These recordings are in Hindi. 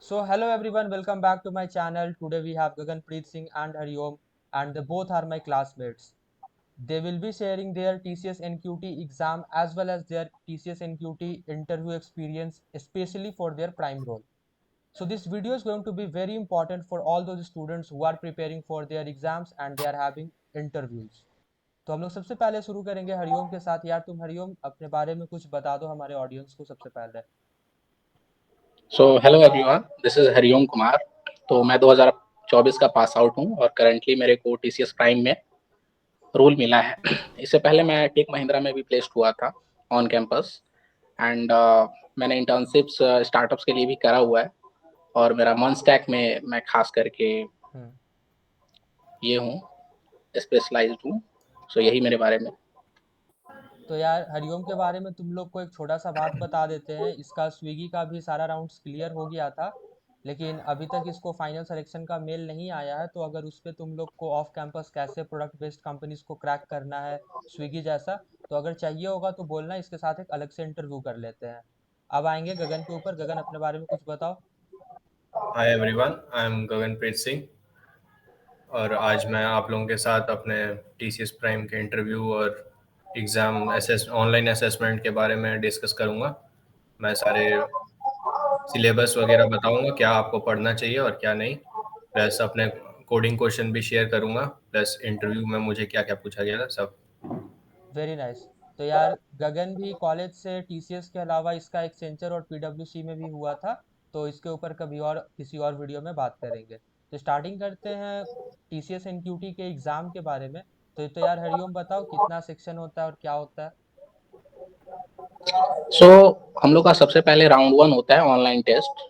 So hello everyone, welcome back to my channel. Today we have Gaganpreet Singh and Hariom, and they both are my classmates. They will be sharing their TCS NQT exam as well as their TCS NQT interview experience, especially for their prime role. So this video is going to be very important for all those students who are preparing for their exams and they are having interviews. तो हम लोग सबसे पहले शुरू करेंगे हरिओम के साथ। यार तुम हरिओम अपने बारे में कुछ बता दो हमारे ऑडियंस को सबसे पहले। So hello everyone, this is Hariom Kumar. तो मैं 2024 का पास आउट हूँ और करंटली मेरे को टीसीएस प्राइम में रोल मिला है। इससे पहले मैं टेक महिंद्रा में भी प्लेस्ड हुआ था ऑन कैंपस एंड मैंने इंटर्नशिप्स स्टार्टअप्स के लिए भी करा हुआ है और मेरा मन स्टैक में मैं खास करके ये हूँ, स्पेशलाइज्ड हूँ। सो यही मेरे बारे में। तो यार हरिओम के बारे में तुम लोग को एक छोटा सा बात बता देते हैं। इसका स्विगी का भी सारा राउंड्स क्लियर हो गया था, लेकिन अभी तक इसको फाइनल सिलेक्शन का मेल नहीं आया है। तो अगर उस पर तुम लोग को ऑफ कैंपस कैसे प्रोडक्ट बेस्ड कंपनीज को क्रैक करना है स्विगी जैसा, तो अगर चाहिए होगा तो बोलना, इसके साथ एक अलग से इंटरव्यू कर लेते हैं। अब आएंगे गगन के ऊपर। गगन अपने बारे में कुछ बताओ। Hi everyone, I am Gaganpreet Singh और आज मैं आप लोगों के साथ अपने टीसीएस प्राइम के इंटरव्यू और एग्ज़ाम ऑनलाइन असेसमेंट के बारे में डिस्कस करूंगा। मैं सारे सिलेबस वगैरह बताऊंगा, क्या आपको पढ़ना चाहिए और क्या नहीं, प्लस अपने कोडिंग क्वेश्चन भी शेयर करूंगा, प्लस इंटरव्यू में मुझे क्या क्या पूछा गया था सब। Very nice. तो यार गगन भी कॉलेज से टीसीएस के अलावा इसका एक्सेंचर और पीडब्ल्यूसी में भी हुआ था, तो इसके ऊपर कभी और किसी और वीडियो में बात करेंगे। तो स्टार्टिंग करते हैं टीसीएस एनक्यूटी के एग्ज़ाम के बारे में। तो यार हरिओम बताओ कितना सेक्शन होता है और क्या होता है। सो हम लोग का सबसे पहले राउंड 1 होता है ऑनलाइन टेस्ट।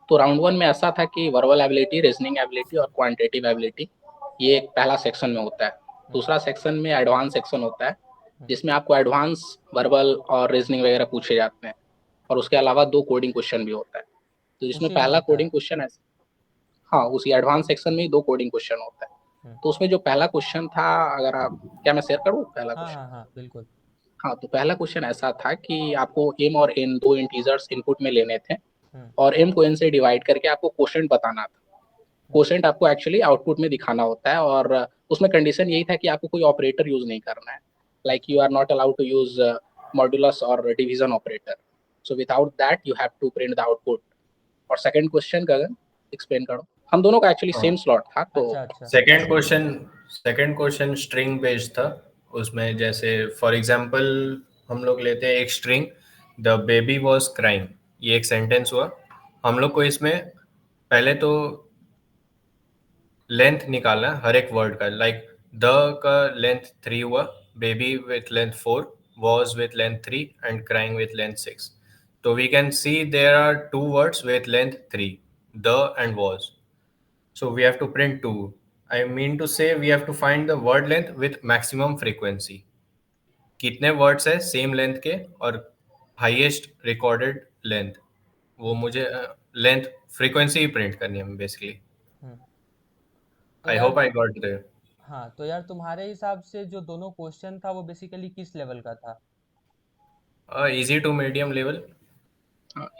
तो राउंड 1 में ऐसा था कि वर्बल एबिलिटी, रीजनिंग एबिलिटी और क्वांटिटेटिव एबिलिटी, ये एक पहला सेक्शन में होता है। दूसरा सेक्शन में एडवांस सेक्शन होता है, जिसमें आपको एडवांस वर्बल और रीजनिंग वगैरह पूछे जाते हैं और उसके अलावा 2 कोडिंग क्वेश्चन भी होता है। तो जिसमें उसी में पहला होता है। कोडिंग क्वेश्चन है, हाँ, उसी एडवांस सेक्शन में ही 2 कोडिंग क्वेश्चन होता है। तो उसमें जो पहला क्वेश्चन था, अगर आप, क्या मैं शेयर करूँ पहला हाँ क्वेश्चन? हाँ हाँ बिल्कुल। हाँ, तो पहला क्वेश्चन ऐसा था कि आपको एम और एन, 2 इंटीजर्स इनपुट में लेने थे और एम को एन से डिवाइड करके आपको क्वोशेंट बताना था। क्वोशेंट आपको एक्चुअली आउटपुट में दिखाना होता है और उसमें कंडीशन यही था कि आपको कोई ऑपरेटर यूज नहीं करना है, like you are not allowed to use modulus और division operator. So without that you have to print the output. और सेकंड क्वेश्चन गगन एक्सप्लेन करो। हम दोनों का एक्चुअली सेम स्लॉट था। तो अच्छा अच्छा। सेकंड क्वेश्चन स्ट्रिंग बेस्ड था। उसमें जैसे फॉर एग्जांपल हम लोग लेते हैं एक string, the baby was crying, ये एक सेंटेंस हुआ। हम लोग को इसमें पहले तो लेंथ निकालना है हर एक वर्ड का, लाइक द का लेंथ 3 हुआ, baby with length 4, was with length 3 and crying with length 6। तो we can see there are two words with length 3, the and was. So we have to print two. I mean to say we have to find the word length with maximum frequency. कितने वर्ड्स है सेम लेंथ के और हाईएस्ट रिकॉर्डेड लेंथ, वो मुझे लेंथ फ्रीक्वेंसी ही प्रिंट करनी है बेसिकली। तो आई यार होप आई गॉट द हाँ, तो यार तुम्हारे हिसाब से जो दोनों क्वेश्चन था वो बेसिकली किस लेवल का था। Easy to medium level.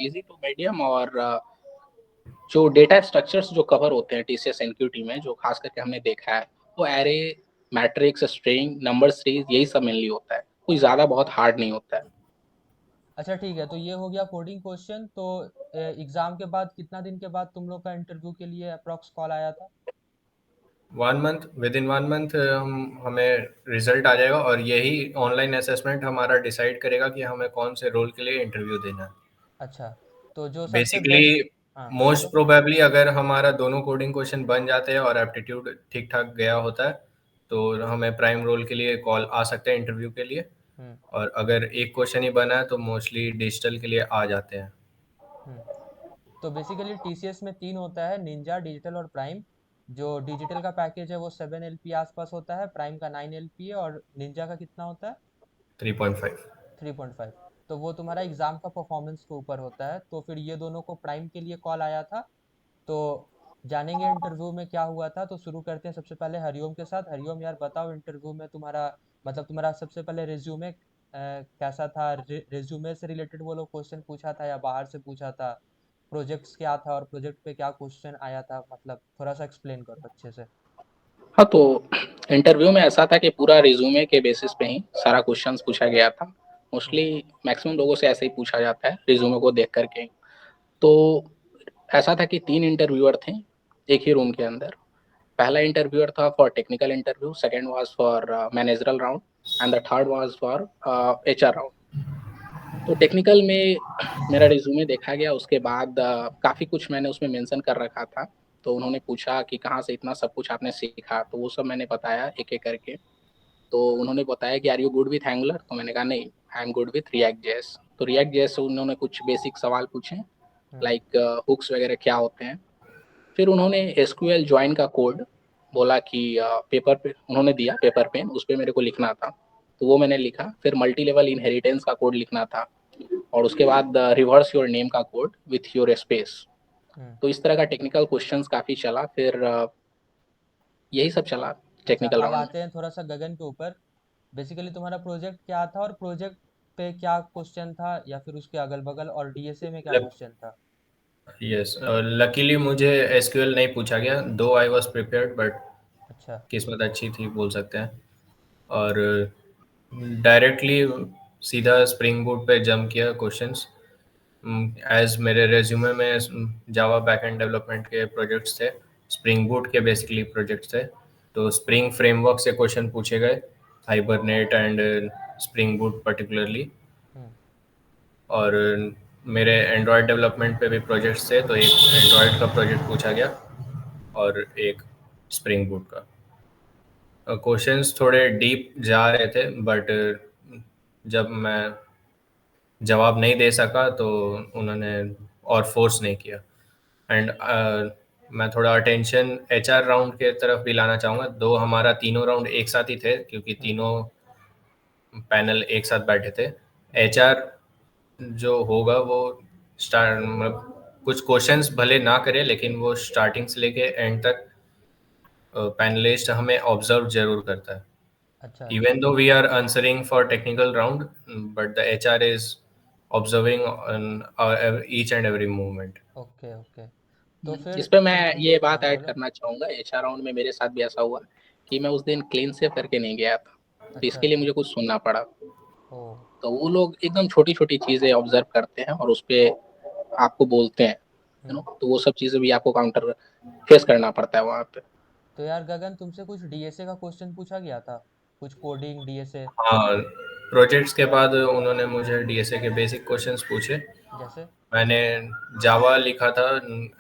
Easy to medium, और जो डेटा स्ट्रक्चर्स जो कवर होते हैं टीसीएस एनक्यूटी में, जो खास करके हमने देखा है, वो array, matrix, string, number series, यही सब मेनली होता है। कोई ज़्यादा बहुत हार्ड नहीं होता है। अच्छा ठीक है, तो ये हो गया कोडिंग क्वेश्चन। तो एग्जाम के बाद कितना दिन के बाद तुम लोग का इंटरव्यू के लिए अप्रोक्स कॉल आया था। 1 मंथ, विद इन 1 मंथ हमें रिजल्ट आ जाएगा और यही ऑनलाइन असेसमेंट हमारा डिसाइड करेगा कि हमें कौन से रोल के लिए इंटरव्यू देना है। अच्छा, तो जो सबसे बेसिकली बेस्ट। हाँ मोस्ट बोलो। प्रोबेबली अगर हमारा दोनों कोडिंग क्वेश्चन बन जाते हैं और एप्टीट्यूड ठीक ठाक गया होता है तो हमें प्राइम रोल के लिए कॉल आ सकते हैं इंटरव्यू के लिए। हम्म और अगर एक क्वेश्चन ही बना है तो मोस्टली डिजिटल के लिए आ जाते हैं। हम्म तो बेसिकली टीसीएस में तीन होता है, निंजा, डिजिटल और प्राइम। जो डिजिटल का पैकेज है वो 7 LP आसपास होता है, प्राइम का 9 LP है, और निंजा का कितना होता है। 3.5। 3.5। तो वो तुम्हारा एग्जाम का परफॉर्मेंस के ऊपर होता है। तो फिर ये दोनों को प्राइम के लिए कॉल आया था। तो जानेंगे इंटरव्यू में क्या हुआ था। तो शुरू करते हैं सबसे पहले हरिओम के साथ। हरिओम यार बताओ, इंटरव्यू में तुम्हारा मतलब तुम्हारा सबसे पहले रिज्यूमे कैसा था। रिज्यूमे से रिलेटेड वो लोग क्वेश्चन पूछा था या बाहर से पूछा था, प्रोजेक्ट्स क्या था और प्रोजेक्ट पे क्या क्वेश्चन आया था, मतलब थोड़ा सा एक्सप्लेन करो अच्छे से। हाँ, तो इंटरव्यू में ऐसा था कि पूरा रिज्यूमे के बेसिस पे ही सारा क्वेश्चंस पूछा गया था। हम्म, मोस्टली मैक्सिमम लोगों से ऐसे ही पूछा जाता है रिज्यूमे को देख करके। तो ऐसा था कि 3 इंटरव्यूअर थे एक ही रूम के अंदर। पहला इंटरव्यूअर था for technical interview, second was for managerial round and the third was for HR round. तो टेक्निकल में मेरा रिज्यूमे देखा गया, उसके बाद काफ़ी कुछ मैंने उसमें मेंशन कर रखा था। तो उन्होंने पूछा कि कहाँ से इतना सब कुछ आपने सीखा, तो वो सब मैंने बताया एक-एक करके। तो उन्होंने बताया कि are you good with Angular? तो मैंने कहा नहीं, I am good with React JS. तो रिएक्ट जेएस से उन्होंने कुछ बेसिक सवाल पूछे, हम्म, लाइक हुक्स वगैरह क्या होते हैं। फिर उन्होंने एसक्यूएल ज्वाइन का कोड बोला कि पेपर पे उन्होंने दिया, पेपर पेन उस पे मेरे को लिखना था। तो वो मैंने लिखा। फिर मल्टी लेवल इनहेरिटेंस का कोड लिखना था और उसके बाद रिवर्स योर नेम का कोड विथ योर स्पेस। हम्म। तो इस तरह का टेक्निकल क्वेश्चंस काफ़ी चला। फिर यही सब चला अच्छा, टेक्निकल अब राउंड में। आते हैं थोड़ा सा गगन के ऊपर। बेसिकली तुम्हारा प्रोजेक्ट क्या था और प्रोजेक्ट पे क्या क्वेश्चन था, या फिर उसके अगल बगल, और डीएसए में क्या क्वेश्चन था? यस, लकीली मुझे एसक्यूएल नहीं पूछा गया, दो आई वाज प्रिपेयर्ड, बट अच्छा। किस्मत अच्छी थी बोल सकते हैं। और डायरेक्टली सीधा स्प्रिंग बूट पे जंप किया क्वेश्चंस। एज मेरे रेज्यूमे में जावा बैकएंड डेवलपमेंट के प्रोजेक्ट्स थे, स्प्रिंग बूट के बेसिकली प्रोजेक्ट्स थे। तो स्प्रिंग फ्रेमवर्क से क्वेश्चन पूछे गए, Hibernate and spring boot particularly. Hmm, और मेरे एंड्रॉयड डेवलपमेंट पे भी प्रोजेक्ट्स थे, तो एक एंड्रॉयड का प्रोजेक्ट पूछा गया और एक स्प्रिंग बूट का। क्वेश्चंस थोड़े डीप जा रहे थे, बट जब मैं जवाब नहीं दे सका तो उन्होंने और फोर्स नहीं किया। एंड मैं थोड़ा अटेंशन एचआर राउंड के तरफ भी लाना चाहूँगा। दो हमारा तीनों राउंड एक साथ ही थे, क्योंकि हम्म, तीनों पैनल एक साथ बैठे थे। हम्म। एचआर जो होगा वो स्टार्ट मतलब कुछ क्वेश्चंस भले ना करे, लेकिन वो स्टार्टिंग से लेके एंड तक पैनलिस्ट हमें ऑब्जर्व जरूर करता है। अच्छा, Even अच्छा। though we are answering for technical round, but the HR is observing on our each and every movement. Okay, okay. तो फिर इस पे मैं ये बात हाँ, ऐड बोलो। करना चाहूँगा, एचआर राउंड में मेरे साथ भी ऐसा हुआ कि मैं उस दिन क्लीन सेव करके नहीं गया था। तो अच्छा, इसके लिए अच्छा। मुझे कुछ सुनना पड़ा। ओ। तो वो लोग एकदम छोटी-छोटी चीज़ें ऑब्जर्व करते हैं और उसपे आपको बोलते हैं, हम्म। तो वो सब चीज़ें भी आपको काउंटर फेस करना पड़ता है वहाँ पे। तो यार गगन, तुमसे कुछ डीएसए का क्वेश्चन पूछा गया था? कुछ कोडिंग डीएसए? हाँ, प्रोजेक्ट्स के बाद उन्होंने मुझे डीएसए के बेसिक क्वेश्चंस पूछे। जैसे? मैंने जावा लिखा था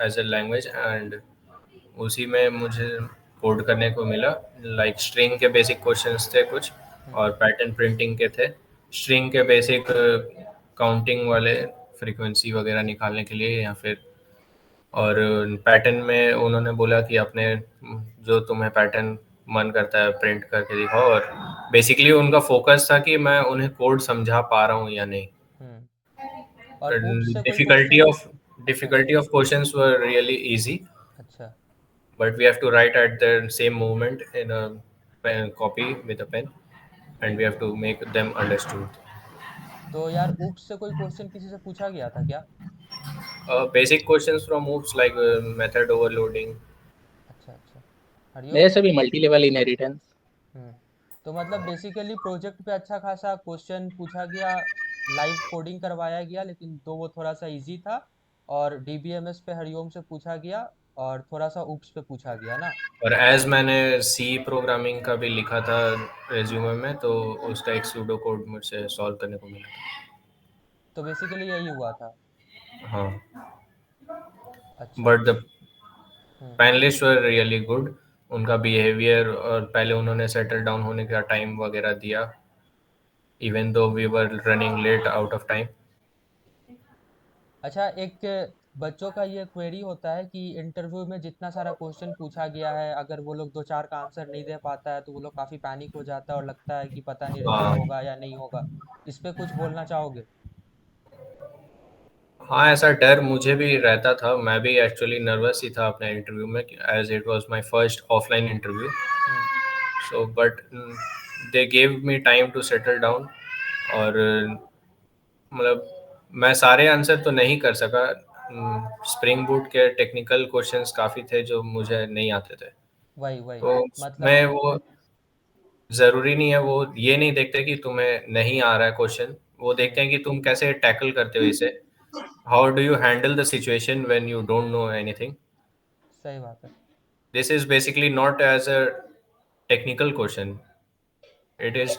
एज ए लैंग्वेज, एंड उसी में मुझे कोड करने को मिला। लाइक स्ट्रिंग के बेसिक क्वेश्चंस थे कुछ, हम्म, और पैटर्न प्रिंटिंग के थे। स्ट्रिंग के बेसिक काउंटिंग वाले, फ्रीक्वेंसी वगैरह निकालने के लिए, या फिर और पैटर्न में उन्होंने बोला कि अपने जो तुम्हें पैटर्न मन करता है प्रिंट करके दिखाओ। और बेसिकली उनका फोकस था कि मैं उन्हें कोड समझा पा रहा हूँ या नहीं। हम्म। और ऊप्स से कोई डिफिकल्टी क्वेश्चन? ऑफ अच्छा, difficulty of questions were really easy, अच्छा। but we have to write at the same moment in a pen, copy with a pen, and we have to make them understood. तो यार ऊप्स से कोई क्वेश्चन किसी से पूछा गया था क्या? Basic questions from OOPS like method overloading. अच्छा, अच्छा। हरिओम? मेरे से भी मल्टी लेवल इनहेरिटेंस। हम्म। तो मतलब बेसिकली प्रोजेक्ट पे अच्छा खासा क्वेश्चन पूछा गया, लाइव कोडिंग करवाया गया, लेकिन तो वो थोड़ा सा इजी था। और डीबीएमएस पे हरिओम से पूछा गया, और थोड़ा सा ऊप्स पे पूछा गया ना? और एज मैंने सी प्रोग्रामिंग का भी लिखा था रेज्यूमे में, तो उसका एक सूडो कोड मुझसे सॉल्व करने को मिला तो बेसिकली यही हुआ था। था। हाँ, अच्छा, बट द अच्छा। Hmm. Panelist were really good. उनका बिहेवियर, और पहले उन्होंने सेटल डाउन होने का टाइम वगैरह दिया, even though we were running late out of time. अच्छा, एक बच्चों का ये क्वेरी होता है कि इंटरव्यू में जितना सारा क्वेश्चन पूछा गया है, अगर वो लोग दो चार का आंसर नहीं दे पाता है तो वो लोग काफ़ी पैनिक हो जाता है और लगता है कि पता नहीं रिजेक्ट हाँ, होगा या नहीं होगा। इस पे कुछ बोलना चाहोगे? हाँ, ऐसा डर मुझे भी रहता था। मैं भी एक्चुअली नर्वस ही था अपने इंटरव्यू में, as it was my first offline interview. Hmm, so but they gave me time to settle down. और मतलब मैं सारे आंसर तो नहीं कर सका, स्प्रिंग बूट के टेक्निकल क्वेश्चंस काफ़ी थे जो मुझे नहीं आते थे, वही तो मतलब। मैं वो ज़रूरी नहीं है, वो ये नहीं देखते कि तुम्हें नहीं आ रहा है क्वेश्चन, वो देखते हैं कि तुम कैसे टैकल करते हो इसे, how do you handle the situation when you don't know anything. सही बात है। This is basically not as a technical question. It is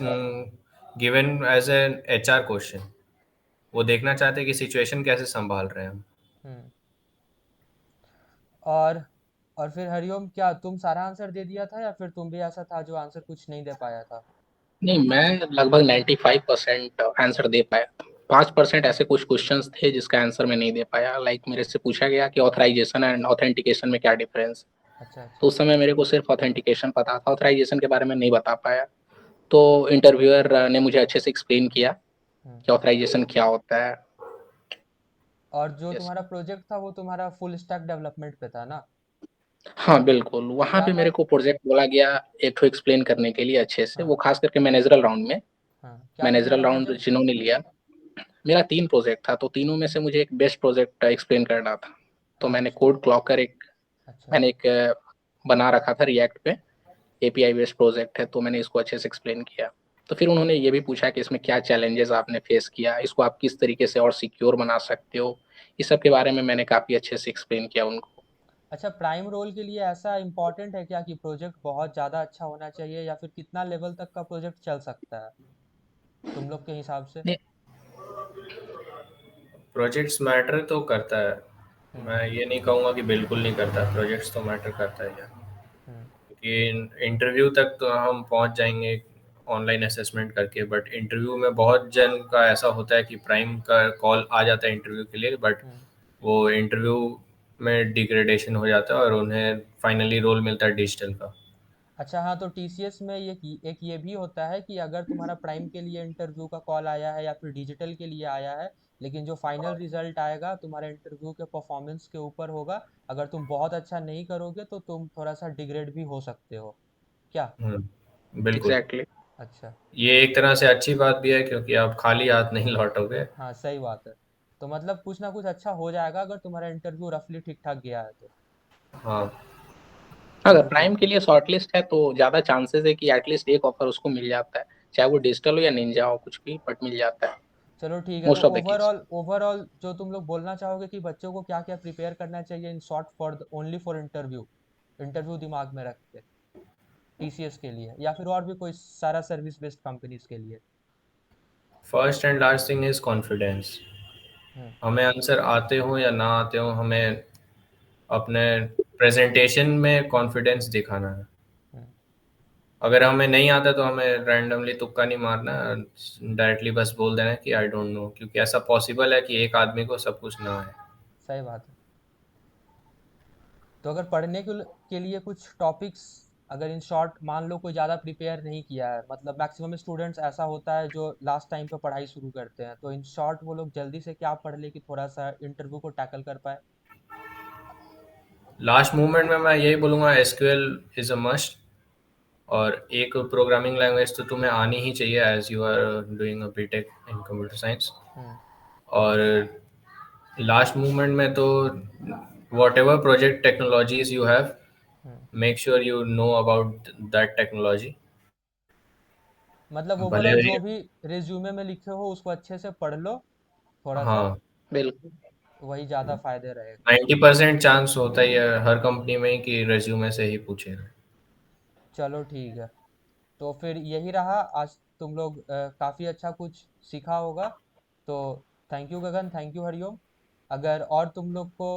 given as an HR question. वो देखना चाहते हैं कि सिचुएशन कैसे संभाल रहे हैं हम. हम्म। और और फिर हरिओम, क्या तुम सारा आंसर दे दिया था या फिर तुम भी ऐसा था जो आंसर कुछ नहीं दे पाया था? नहीं, मैं लगभग 95% आंसर दे पाया. 5% ऐसे कुछ क्वेश्चंस थे जिसका आंसर मैं नहीं दे पाया. लाइक मेरे से पूछा गया कि ऑथराइजेशन एंड ऑथेंटिकेशन में क्या डिफरेंस. अच्छा तो अच्छा। उस समय मेरे को सिर्फ ऑथेंटिकेशन पता था, ऑथराइजेशन के बारे में नहीं बता पाया. तो इंटरव्यूअर ने मुझे अच्छे से एक्सप्लेन किया हम्म। कि ऑथराइजेशन क्या होता है. और जो यस. तुम्हारा प्रोजेक्ट था वो तुम्हारा फुल स्टैक डेवलपमेंट पे था ना? हाँ बिल्कुल, वहाँ क्या पे मेरे मैं को प्रोजेक्ट बोला गया एक ठो एक्सप्लेन करने के लिए अच्छे से, हाँ वो खास करके मैनेजरल राउंड में. हाँ, क्या था मैनेजरल तुम्हारा राउंड प्रोजेक्ट? जिन्होंने लिया, मेरा 3 प्रोजेक्ट था, तो तीनों में से मुझे एक बेस्ट प्रोजेक्ट एक्सप्लेन करना था. तो मैंने अच्छा कोड क्लॉकर अच्छा। मैंने एक बना रखा था रिएक्ट पे. एपीआई बेस्ड प्रोजेक्ट है, तो मैंने इसको अच्छे से एक्सप्लेन किया. तो फिर उन्होंने ये भी पूछा कि इसमें क्या चैलेंजेस आपने फेस किया, इसको आप किस तरीके से और सिक्योर बना सकते हो. इस सब के बारे में मैंने काफ़ी अच्छे से एक्सप्लेन किया उनको. अच्छा, प्राइम रोल के लिए ऐसा इम्पोर्टेंट है क्या कि प्रोजेक्ट बहुत ज़्यादा अच्छा होना चाहिए, या फिर कितना लेवल तक का प्रोजेक्ट चल सकता है तुम लोग के हिसाब से? नहीं, प्रोजेक्ट्स मैटर तो करता है, हम्म मैं ये नहीं कहूँगा कि बिल्कुल नहीं करता, प्रोजेक्ट्स तो मैटर करता है यार. हम्म क्योंकि इंटरव्यू तक तो हम पहुंच जाएंगे ऑनलाइन असेसमेंट करके, बट इंटरव्यू में बहुत जन का ऐसा होता है कि प्राइम का कॉल आ जाता है इंटरव्यू के लिए, बट हम्म। वो इंटरव्यू में डिग्रेडेशन हो जाता है और उन्हें फाइनली रोल मिलता है डिजिटल का. अच्छा हाँ, तो टीसीएस में एक ये भी होता है कि अगर तुम्हारा प्राइम के लिए इंटरव्यू का कॉल आया है या फिर डिजिटल के लिए आया है, लेकिन जो फाइनल रिजल्ट आएगा तुम्हारे इंटरव्यू के परफॉर्मेंस के ऊपर होगा। अगर तुम बहुत अच्छा नहीं करोगे तो तुम थोड़ा सा डिग्रेड भी हो सकते हो क्या? बिल्कुल. एग्जैक्टली. अच्छा। ये एक तरह से अच्छी बात भी है क्योंकि आप खाली हाथ नहीं लौटोगे. हाँ सही बात है। तो मतलब कुछ ना कुछ अच्छा हो जाएगा अगर तुम्हारा इंटरव्यू रफली ठीक ठाक गया है तो। हाँ. अगर चलो प्राइम ठीक। के लिए शॉर्टलिस्ट है तो ज़्यादा चांसेस है कि एटलीस्ट एक ऑफर उसको मिल जाता है, चाहे वो डिजिटल हो या निंजा हो, कुछ भी बट मिल जाता है चलो ठीक है, तो most of the case. Overall overall जो तुम लोग बोलना चाहोगे कि बच्चों को क्या क्या प्रिपेयर करना चाहिए in short for only for interview, interview दिमाग में रख के, टीसीएस के लिए या फिर और भी कोई सारा सर्विस बेस्ड कंपनीज के लिए? First and last thing is confidence. Hmm हमें आंसर आते हो या ना आते हो, हमें अपने प्रेजेंटेशन में कॉन्फिडेंस दिखाना है. हम्म। अगर हमें नहीं आता तो हमें रैंडमली तुक्का नहीं मारना, डायरेक्टली बस बोल देना कि आई डोंट नो, क्योंकि ऐसा पॉसिबल है कि एक आदमी को सब कुछ ना आए. सही बात है। तो अगर पढ़ने के लिए कुछ टॉपिक्स, अगर इन शॉर्ट मान लो कोई ज़्यादा प्रिपेयर नहीं किया है, मतलब मैक्सिमम स्टूडेंट्स ऐसा होता है जो लास्ट टाइम पे पढ़ाई शुरू करते हैं, तो इन शॉर्ट वो लोग जल्दी से क्या पढ़ ले कि थोड़ा सा इंटरव्यू को टैकल कर पाए? लास्ट मूवमेंट में मैं यही बोलूँगा, एसक्यूएल इज़ अ मस्ट. और एक प्रोग्रामिंग लैंग्वेज तो तुम्हें आनी ही चाहिए as you are doing a BTech in computer science. Hmm और लास्ट मूवमेंट में तो whatever project technologies you have, hmm. Make sure you know about that technology. मतलब भले ओवरऑल ही. जो भी रिज्यूमे में लिखे हो उसको अच्छे से पढ़ लो थोड़ा सा, हाँ. बिल्कुल. वही ज़्यादा फायदे रहेगा। 90% चांस होता ही है हर कंपनी में कि रेज्यूमे से ही पूछेगा. चलो ठीक है, तो फिर यही रहा आज। तुम लोग काफ़ी अच्छा कुछ सीखा होगा। तो thank you Gagan, thank you Hariom. अगर और तुम लोग को